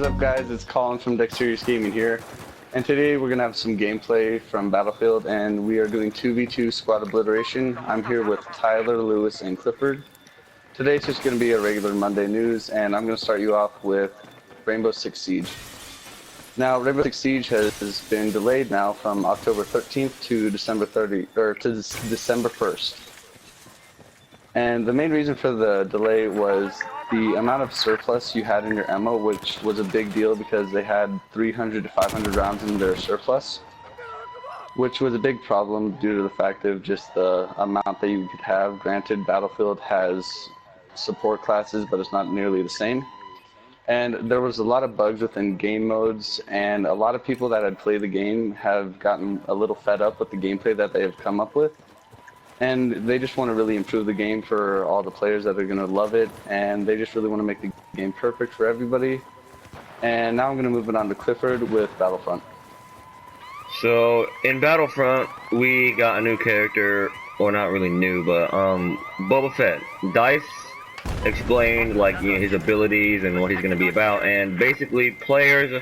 up, guys? It's Colin from Dexterous Gaming here, and today we're gonna have some gameplay from Battlefield, and we are doing 2v2 squad obliteration. I'm here with Tyler, Lewis, and Clifford. Today's just gonna be a regular Monday news, and I'm gonna start you off with Rainbow Six Siege. Now, Rainbow Six Siege has been delayed now from October 13th to December 1st. And the main reason for the delay was the amount of surplus you had in your ammo, which was a big deal because they had 300 to 500 rounds in their surplus, which was a big problem due to the fact of just the amount that you could have. Granted, Battlefield has support classes, but it's not nearly the same. And there was a lot of bugs within game modes, and a lot of people that had played the game have gotten a little fed up with the gameplay that they have come up with. And they just want to really improve the game for all the players that are going to love it, and they just really want to make the game perfect for everybody. And now I'm going to move it on to Clifford with Battlefront. So, in Battlefront, we got a new character, or not really new, but Boba Fett. DICE explained his abilities and what he's going to be about, and basically players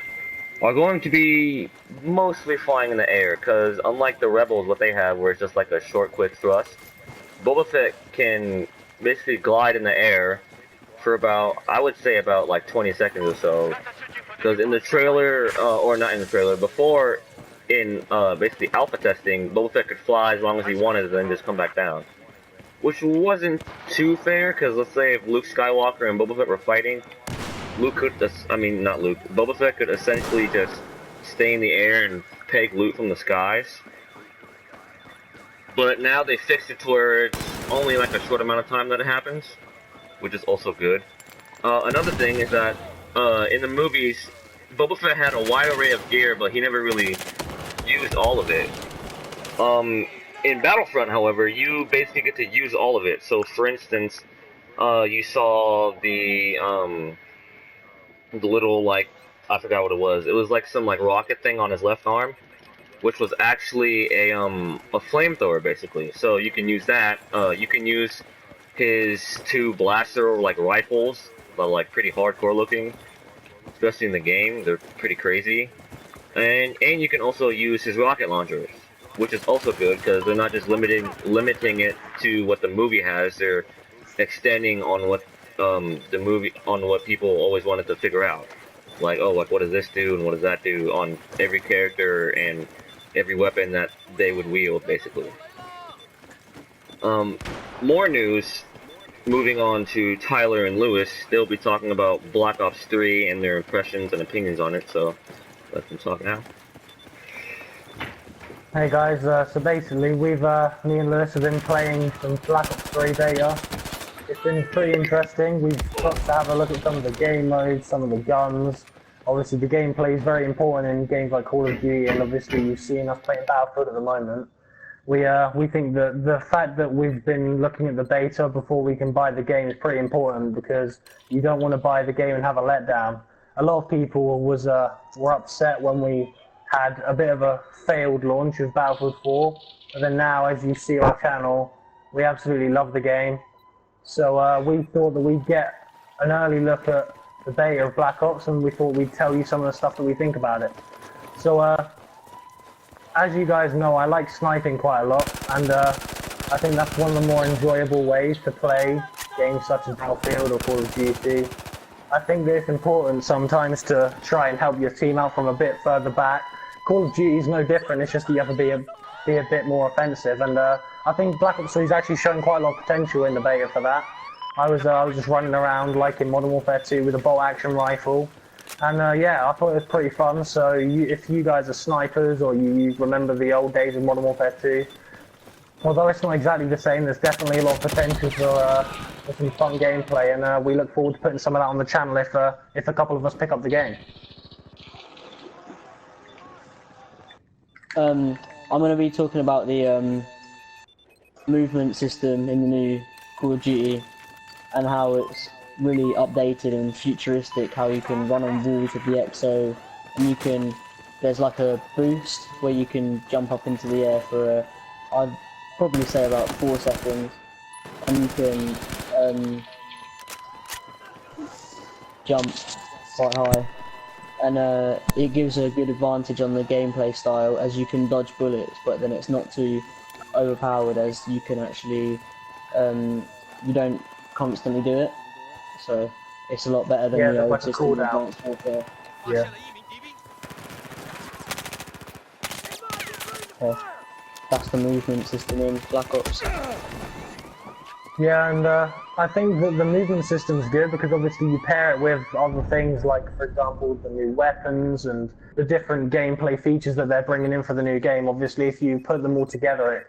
are going to be mostly flying in the air, because unlike the Rebels, what they have, where it's just like a short, quick thrust, Boba Fett can basically glide in the air for about, I would say about like 20 seconds or so. Because in the trailer, or not in the trailer, before in basically alpha testing, Boba Fett could fly as long as he wanted and then just come back down. Which wasn't too fair, because let's say if Luke Skywalker and Boba Fett were fighting, Boba Fett could essentially just stay in the air and peg loot from the skies. But now they fixed it to where it's only like a short amount of time that it happens, which is also good. Another thing is that in the movies, Boba Fett had a wide array of gear, but he never really used all of it. In Battlefront, however, you basically get to use all of it. So, for instance, you saw the little, like, I forgot what it was. It was like some like rocket thing on his left arm, which was actually a flamethrower basically. So you can use that. You can use his two blaster like rifles, but like pretty hardcore looking, especially in the game. They're pretty crazy. And you can also use his rocket launchers, which is also good because they're not just limiting it to what the movie has. They're extending on what what people always wanted to figure out, like, oh, like what does this do and what does that do on every character and every weapon that they would wield, basically. More news. Moving on to Tyler and Lewis, they'll be talking about Black Ops 3 and their impressions and opinions on it. So let them talk now. Hey guys, so basically me and Lewis have been playing some Black Ops 3 beta. It's been pretty interesting. We've got to have a look at some of the game modes, some of the guns. Obviously the gameplay is very important in games like Call of Duty, and obviously you've seen us playing Battlefield at the moment. We think that the fact that we've been looking at the beta before we can buy the game is pretty important, because you don't want to buy the game and have a letdown. A lot of people were upset when we had a bit of a failed launch with Battlefield 4, but then now, as you see on our channel, we absolutely love the game. So we thought that we'd get an early look at the beta of Black Ops, and we thought we'd tell you some of the stuff that we think about it. So as you guys know, I like sniping quite a lot, and I think that's one of the more enjoyable ways to play games such as Battlefield or Call of Duty. I think that it's important sometimes to try and help your team out from a bit further back. Call of Duty is no different, it's just that you have to be a bit more offensive, and I think Black Ops 3 is actually showing quite a lot of potential in the beta for that. I was just running around like in Modern Warfare 2 with a bolt action rifle, and yeah, I thought it was pretty fun. So if you guys are snipers, or you remember the old days of Modern Warfare 2, although it's not exactly the same, there's definitely a lot of potential for some fun gameplay, and we look forward to putting some of that on the channel if a couple of us pick up the game. I'm going to be talking about the movement system in the new Call of Duty, and how it's really updated and futuristic, how you can run on walls with the EXO, and there's like a boost where you can jump up into the air for I'd probably say about 4 seconds, and you can jump quite high. and it gives a good advantage on the gameplay style as you can dodge bullets, but then it's not too overpowered as you can actually you don't constantly do it, so it's a lot better than Yeah, the there's old like a system of cooldown. Advanced Warfare. Yeah. Yeah. That's the movement system in Black Ops. Yeah, and I think that the movement system's good because obviously you pair it with other things like, for example, the new weapons and the different gameplay features that they're bringing in for the new game. Obviously, if you put them all together, it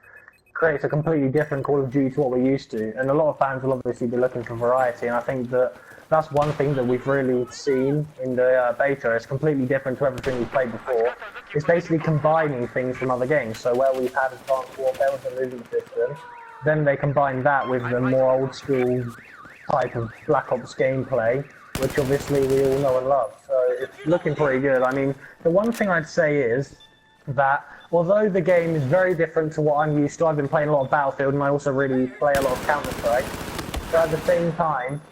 creates a completely different Call of Duty to what we're used to. And a lot of fans will obviously be looking for variety, and I think that that's one thing that we've really seen in the beta. It's completely different to everything we've played before. It's basically combining things from other games. So where we've had Advanced Warfare with the movement system, then they combine that with the more old school type of Black Ops gameplay, which obviously we all know and love. So it's looking pretty good. I mean, the one thing I'd say is that although the game is very different to what I'm used to, I've been playing a lot of Battlefield and I also really play a lot of Counter-Strike, but at the same time,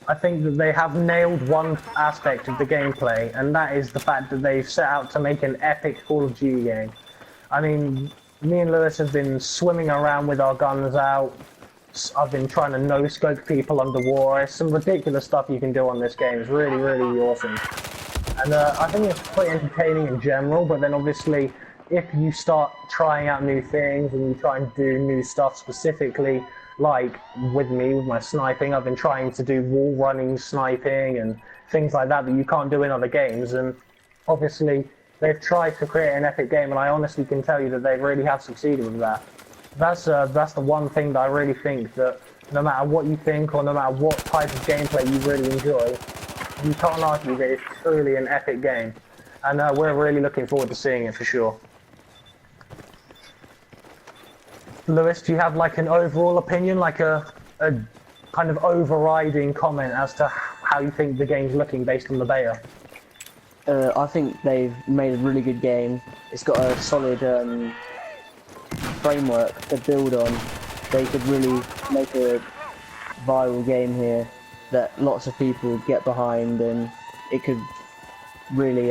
I think that they have nailed one aspect of the gameplay, and that is the fact that they've set out to make an epic Call of Duty game. I mean, me and Lewis have been swimming around with our guns out. I've been trying to no-scope people underwater. There's some ridiculous stuff you can do on this game. It's really, really awesome. And I think it's quite entertaining in general, but then obviously if you start trying out new things and you try and do new stuff specifically, like with me, with my sniping, I've been trying to do wall running sniping and things like that that you can't do in other games, and obviously they've tried to create an epic game, and I honestly can tell you that they really have succeeded with that. That's the one thing that I really think that no matter what you think or no matter what type of gameplay you really enjoy, you can't argue that it's truly an epic game, and we're really looking forward to seeing it for sure. Lewis, do you have like an overall opinion, like a kind of overriding comment as to how you think the game's looking based on the beta? I think they've made a really good game. It's got a solid framework to build on. They could really make a viral game here that lots of people get behind, and it could really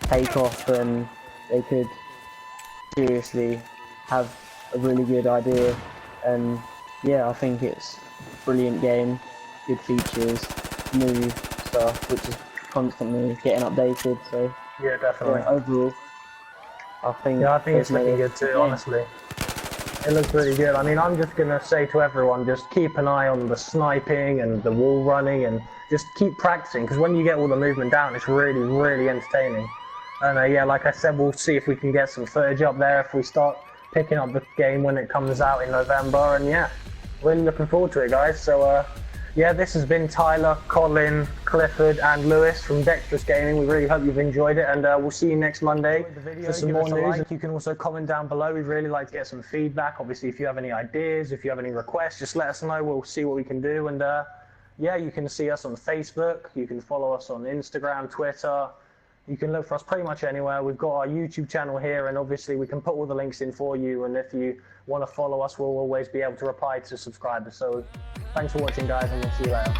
take off, and they could seriously have a really good idea. And yeah, I think it's a brilliant game, good features, new stuff which is constantly getting updated, so Yeah, definitely. yeah, overall I think it's looking good too, honestly. It looks really good. I mean, I'm just going to say to everyone, just keep an eye on the sniping and the wall running and just keep practicing, because when you get all the movement down, it's really, really entertaining. And yeah, like I said, we'll see if we can get some footage up there if we start picking up the game when it comes out in November. And yeah, really looking forward to it, guys. So yeah, this has been Tyler, Colin, Clifford and Lewis from Dexterous Gaming. We really hope you've enjoyed it, and we'll see you next Monday for some more news. You can also comment down below. We'd really like to get some feedback. Obviously, if you have any ideas, if you have any requests, just let us know. We'll see what we can do. And yeah, you can see us on Facebook. You can follow us on Instagram, Twitter. You can look for us pretty much anywhere. We've got our YouTube channel here, and obviously we can put all the links in for you. And if you want to follow us, we'll always be able to reply to subscribers. So thanks for watching, guys, and we'll see you later.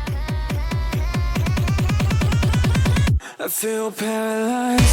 I feel paralyzed.